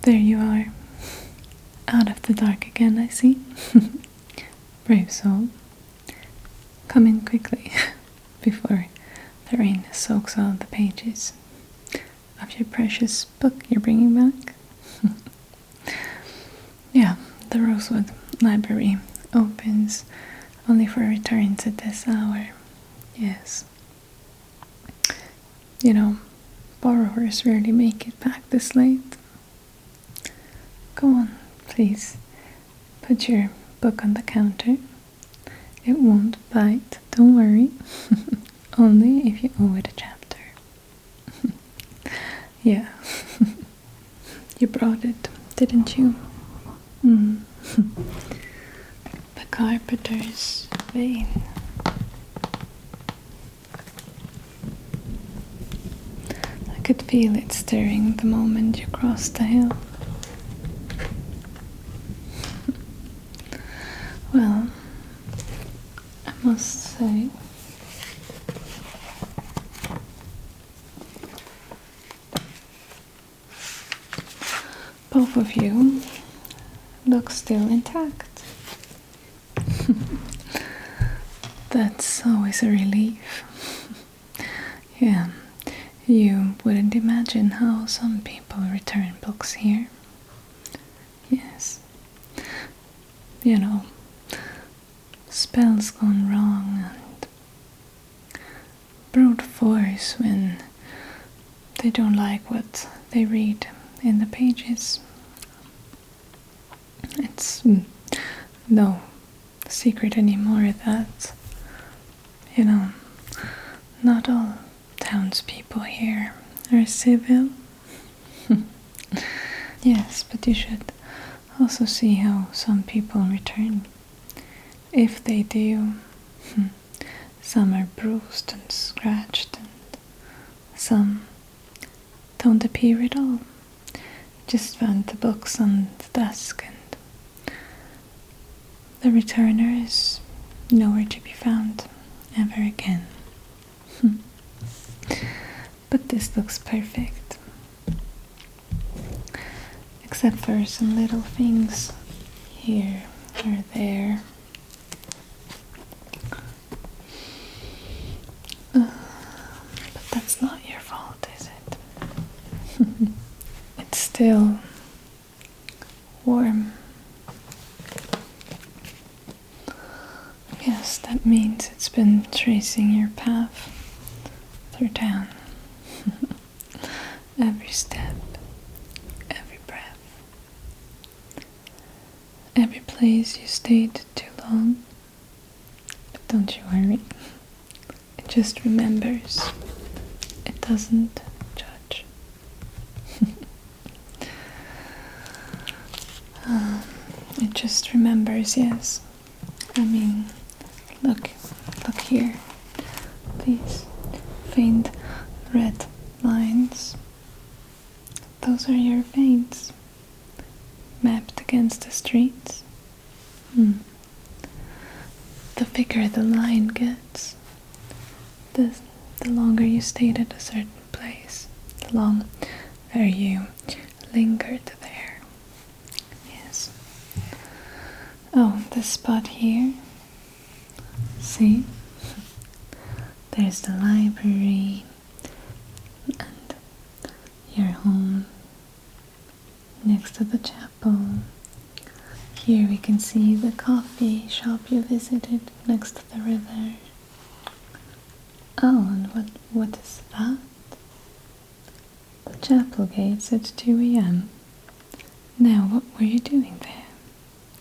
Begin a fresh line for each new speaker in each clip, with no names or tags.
there you are. Out of the dark again, I see. Brave soul. Come in quickly, before the rain soaks all the pages of your precious book you're bringing back. Yeah, the Rosewood Library opens only for returns at this hour. Yes. You know, borrowers rarely make it back this late. Go on, please. Put your book on the counter. It won't bite, don't worry. Only if you owe it a chapter. Yeah. You brought it, didn't you? The carpenter's Bane. I could feel it stirring the moment you crossed the hill. Well, I must say, both of you look still intact. That's always a relief. Yeah, you wouldn't imagine how some people return books here. Yes. You know, spells gone wrong and brute force when they don't like what they read in the pages. It's no secret anymore that, you know, not all townspeople here are civil. Yes, but you should also see how some people return. If they do, some are bruised and scratched, and some don't appear at all. Just found the books on the desk, and the returner is nowhere to be found ever again. But this looks perfect. Except for some little things here or there. But that's not your fault, is it? It's still warm. Yes, that means it's been tracing your path through town. Every step, every breath, every place you stayed too long. But don't you worry. It just remembers. It doesn't judge. It just remembers, yes. I mean, look here. These faint red lines. Those are your veins, mapped against the streets. The bigger the line gets, the longer you stayed at a certain place, the longer you lingered there. Yes. Oh, this spot here. See? There's the library and your home next to the chapel. Here we can see the coffee shop you visited next to the river. Oh, and what is that? The chapel gates at 2 a.m. Now, what were you doing there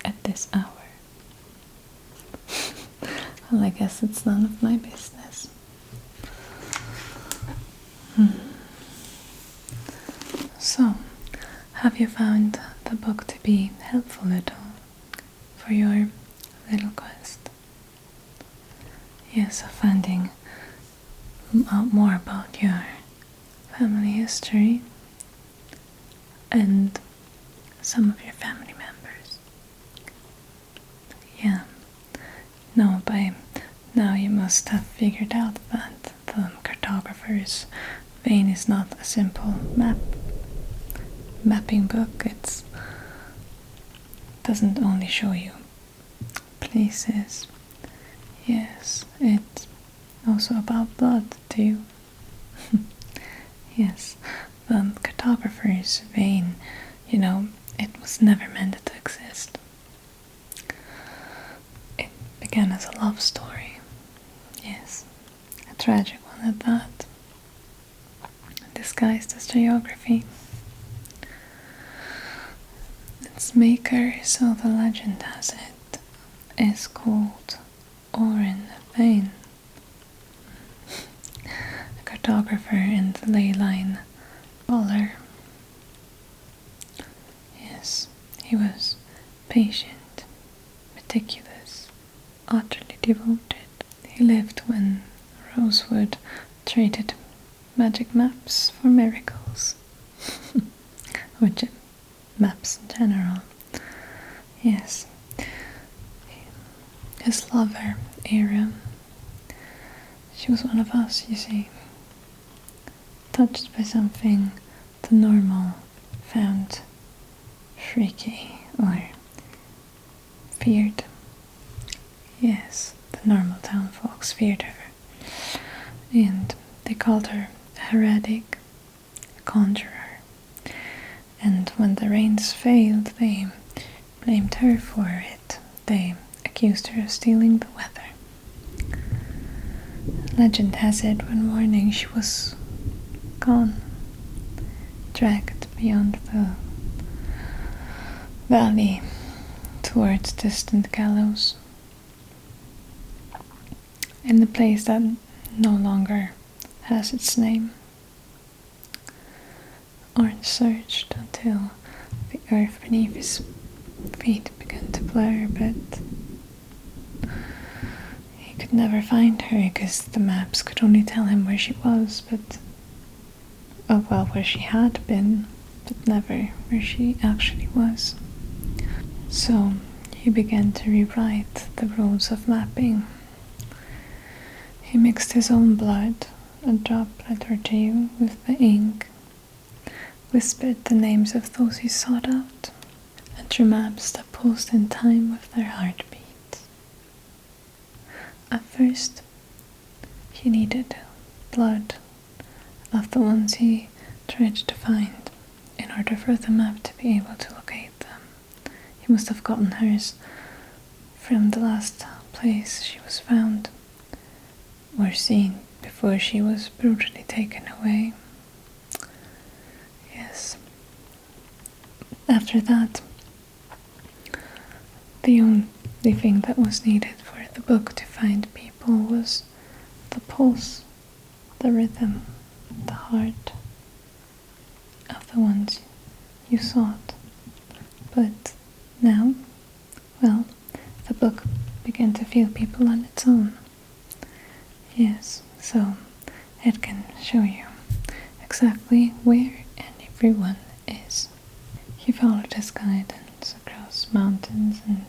at this hour? Well, I guess it's none of my business. So, have you found the book to be helpful at all for your little quest? Yes, of finding out more about your family history and some of your family members. Yeah. No, by now you must have figured out that the Cartographer's Bane is not a simple map mapping book. It doesn't only show you places. Yes, it's also about blood too. Yes, the cartographer's vein, it was never meant to exist. It began as a love story. Yes, a tragic one at that, disguised as geography. Its maker, so the legend has it, is called Orin Bane, a cartographer and ley line scholar. Yes, he was patient, meticulous, utterly devoted. He lived when Rosewood traded magic maps for miracles. Or maps in general. Yes. His lover, Orin, she was one of us, you see. Touched by something the normal found freaky or feared. Yes, the normal town folks feared her. And they called her a heretic, a conjurer. And when the rains failed, they blamed her for it. They accused her of stealing the weather. Legend has it one morning she was gone, dragged beyond the valley towards distant gallows, in the place that no longer has its name. Orin searched until the earth beneath his feet began to blur, but he could never find her because the maps could only tell him where she was, where she had been, but never where she actually was. So he began to rewrite the rules of mapping. He mixed his own blood, a droplet or two, with the ink, whispered the names of those he sought out, and drew maps that pulsed in time with their heartbeats. At first, he needed blood of the ones he tried to find in order for the map to be able to locate them. He must have gotten hers from the last place she was found or seen before she was brutally taken away. Yes. After that, the only thing that was needed for the book to find people was the pulse, the rhythm, the heart of the ones you sought. But now, well, the book began to feel people on its own. Yes, so it can show you exactly where everyone is. He followed his guidance across mountains and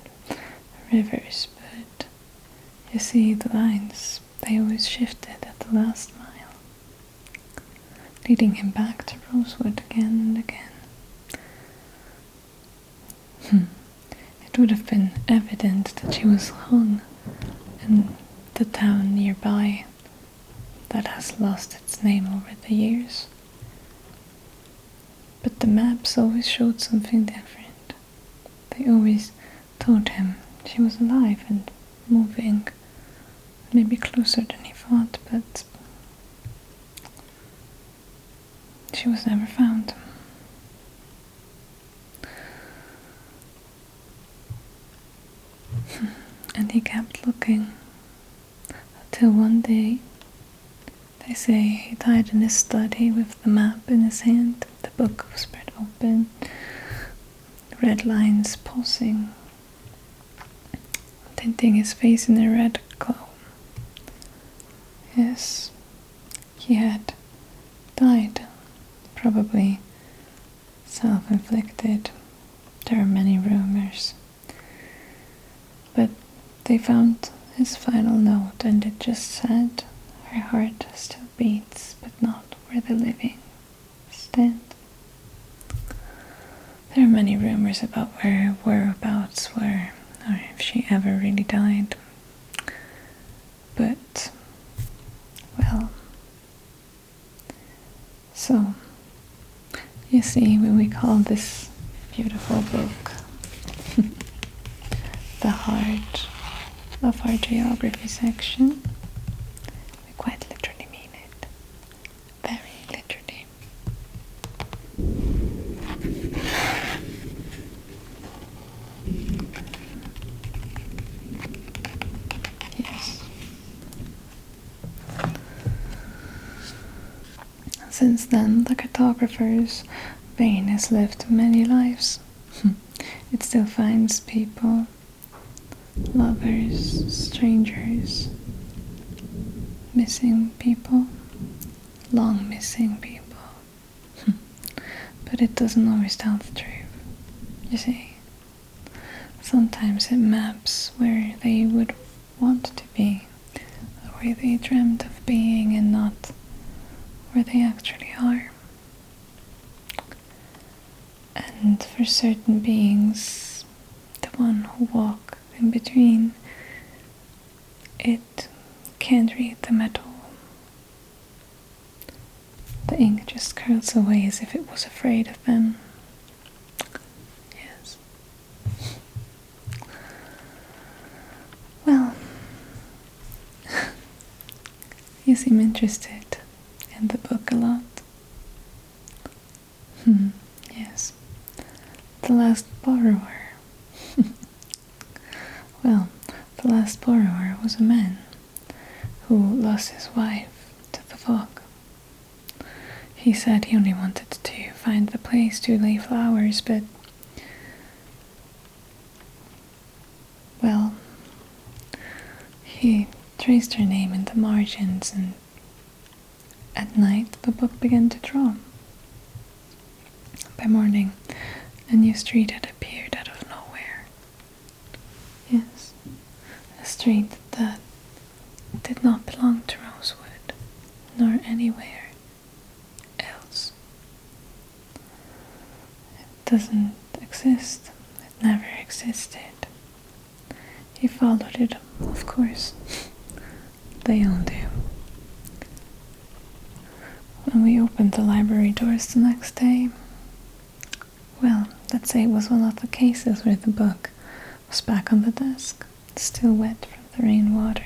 rivers, but you see the lines, they always shifted at the last mile, leading him back to Rosewood again and again. It would have been evident that she was hung in the town nearby that has lost its name over the years. But the maps always showed something different. They always told him she was alive and moving, maybe closer than he thought, but she was never found. And he kept looking until one day, they say he died in his study with the map in his hand, the book spread open, red lines pulsing, tinting his face in a red glow. Yes, he had died, probably self-inflicted. There are many rumors. But they found his final note, and it just said, "Her heart still beats, but not where the living stand." many rumors about where her whereabouts were, or if she ever really died. But, well, so, you see, when we call this beautiful book the heart of our geography section, we quite literally mean it. Very literally. Yes. Since then, the cartographer's Bane has lived many lives. It still finds people, lovers, strangers, missing people, long missing people. But it doesn't always tell the truth, you see. Sometimes it maps where they would want to be, or where they dreamt of being, and not where they actually are. And for certain beings, the one who walk in between, it can't read them at all. The ink just curls away as if it was afraid of them. Yes. Well, you seem interested in the book a lot. Yes. The last borrower. Well, the last borrower was a man who lost his wife to the fog. He said he only wanted to find the place to lay flowers, but, well, he traced her name in the margins, and at night the book began to draw. By morning, a new street had appeared out of nowhere. Yes, a street that did not belong to Rosewood, nor anywhere else. It doesn't exist. It never existed. He followed it, of course. They all do. When we opened the library doors the next day, well, let's say it was one of the cases where the book was back on the desk, still wet from the rainwater.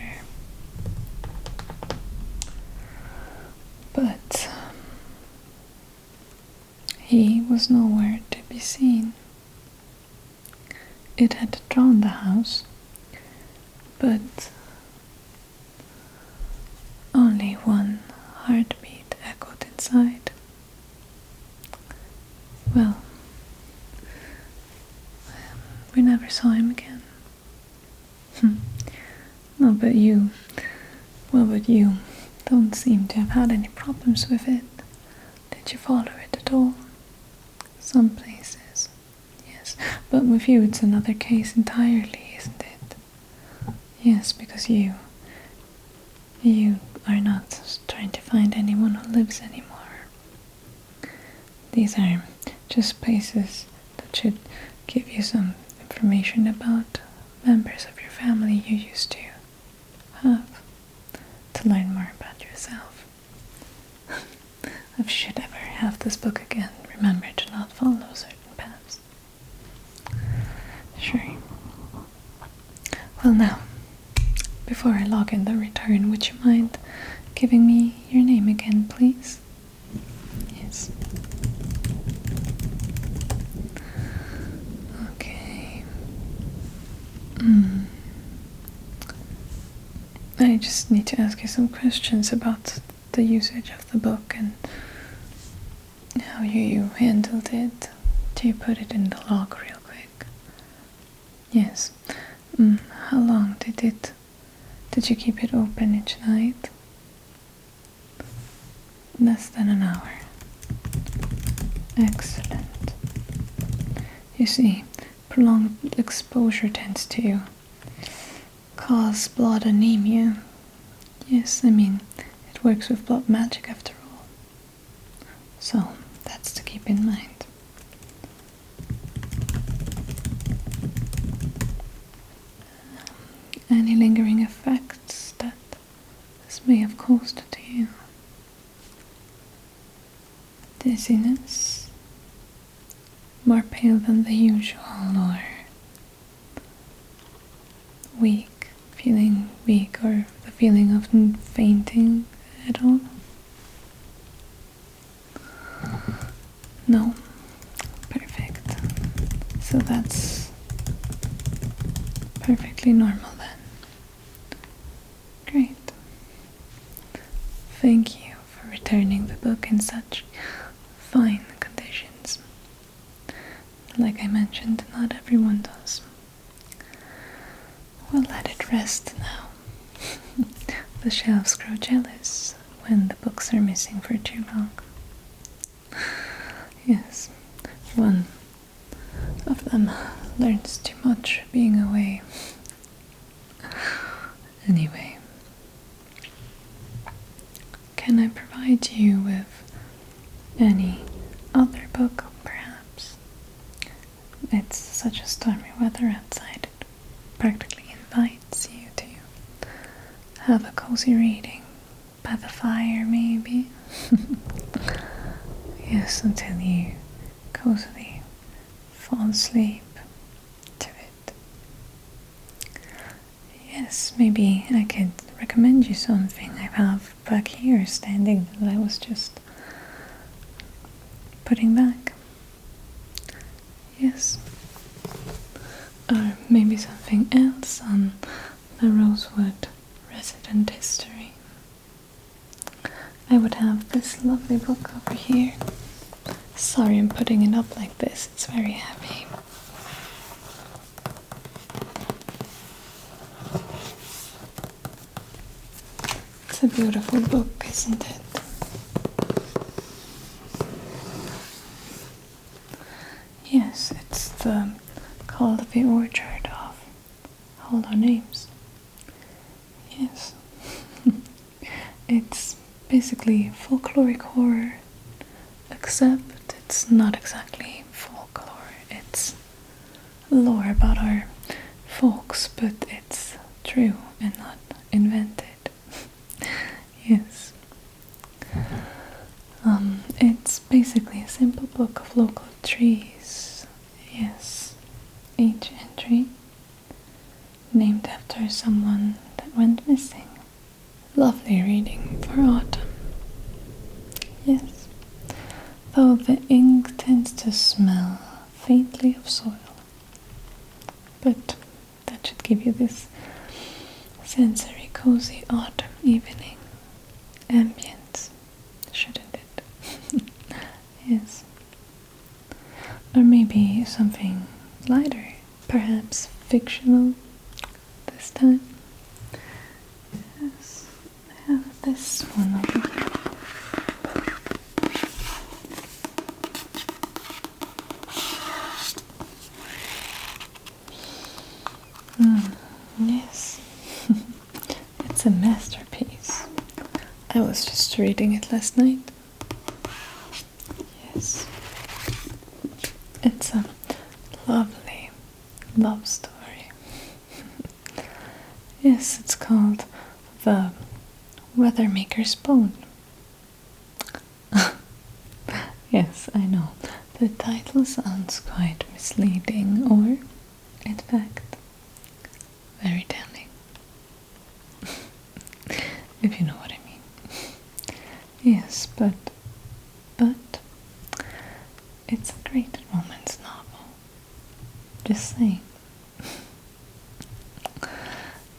But he was nowhere to be seen. It had drawn the house, but only one heartbeat echoed inside. Well, we never saw him again. No, but you don't seem to have had any problems with it. Did you follow it at all? Some places, yes. But with you it's another case entirely, isn't it? Yes, because you are not trying to find anyone who lives anymore. These are just places that should give you some information about members of your family you used to have, to learn more about yourself. If you should ever have this book again, remember to not follow certain paths. Sure. Well, now, before I log in the return, would you mind giving me your name again, please? Yes. Okay. I just need to ask you some questions about the usage of the book and how you handled it. Do you put it in the log real quick? Yes. How long did you keep it open each night? Less than an hour. Excellent. You see, prolonged exposure tends to cause blood anemia. Yes, I mean, it works with blood magic after all. So, that's to keep in mind. any lingering effects that this may have caused to you. Dizziness, more pale than the usual, or feeling weak, or the feeling of fainting at all? No? Perfect. So that's perfectly normal then. Great. Thank you for returning the book in such fine conditions. Like I mentioned, not everyone does. We'll let it rest now. The shelves grow jealous when the books are missing for too long. Yes, one of them learns too much being away. Anyway, can I provide you with any other book, perhaps? It's such a stormy weather outside. It practically invites you to have a cozy reading by the fire, maybe. Yes, until you cozily fall asleep to it. Yes, maybe I could recommend you something I have back here standing that I was just putting back. Yes. Or maybe something else on the Rosewood resident history. I would have this lovely book over here. Sorry I'm putting it up like this, it's very heavy. It's a beautiful book, isn't it? Yes, it's called The Orchard of Hollow Names. Yes. It's basically folkloric horror, except it's not exactly folklore. It's lore about our folks, but it's true and not invented. Yes. It's basically a simple book of local trees. Yes. Each entry named after someone that went missing. Lovely reading for autumn. Yes. Though the ink tends to smell faintly of soil. But that should give you this sensory, cozy autumn evening ambience, shouldn't it? Yes. Or maybe something lighter, perhaps fictional this time. Yes, I have this one over here. Yes, it's a masterpiece. I was just reading it last night. Yes, it's a lovely love story. Yes, it's called The Weathermaker's Bone. Yes, I know. The title sounds quite misleading, or, in fact, very telling. If you know what I mean. Yes, but it's a great romance novel. Just saying.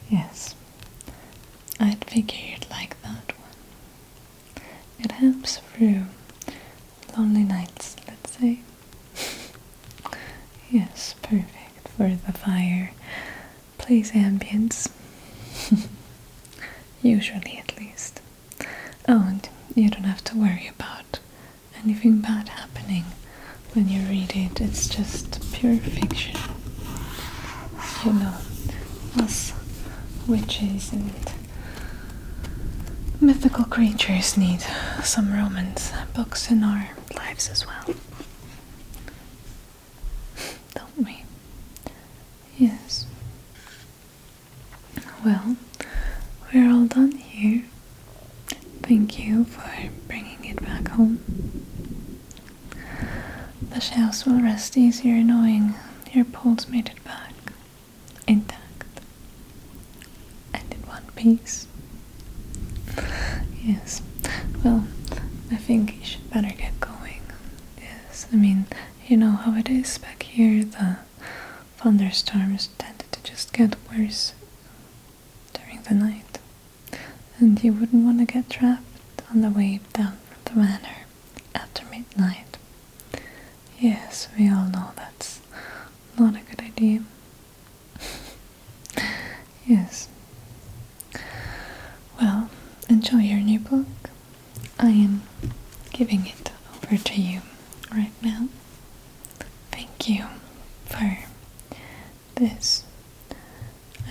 Yes, I'd figure you'd like that one. It helps through lonely nights, let's say. Yes, perfect for the fireplace ambience. Usually, at least. Oh, and you don't have to worry about anything bad happening when you read it. It's just pure fiction. You know, us witches and mythical creatures need some romance books in our lives as well. Don't we? Yes. Well, we're all done here. Thank you for bringing it back home. The shells will rest easier knowing your poles made it back intact and in one piece. Yes, well, I think you should better get going. Yes, I mean, you know how it is back here. The thunderstorms tended to just get worse during the night, and you wouldn't want to get trapped on the way down from the manor after midnight. Yes, we all know that's not a good idea. Yes. Well, enjoy your new book. I am giving it over to you right now. Thank you for this.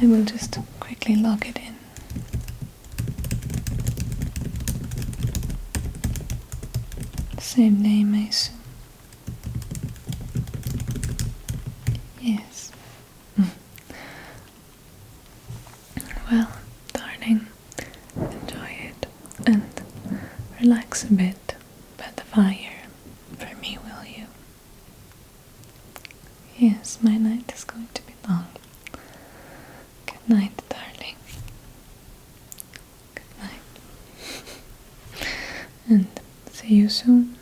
I will just quickly log it in. Same name, I assume. Yes. Well, darling, enjoy it and relax a bit by the fire for me, will you? Yes, my night is going to be long. Good night, darling. Good night. And see you soon.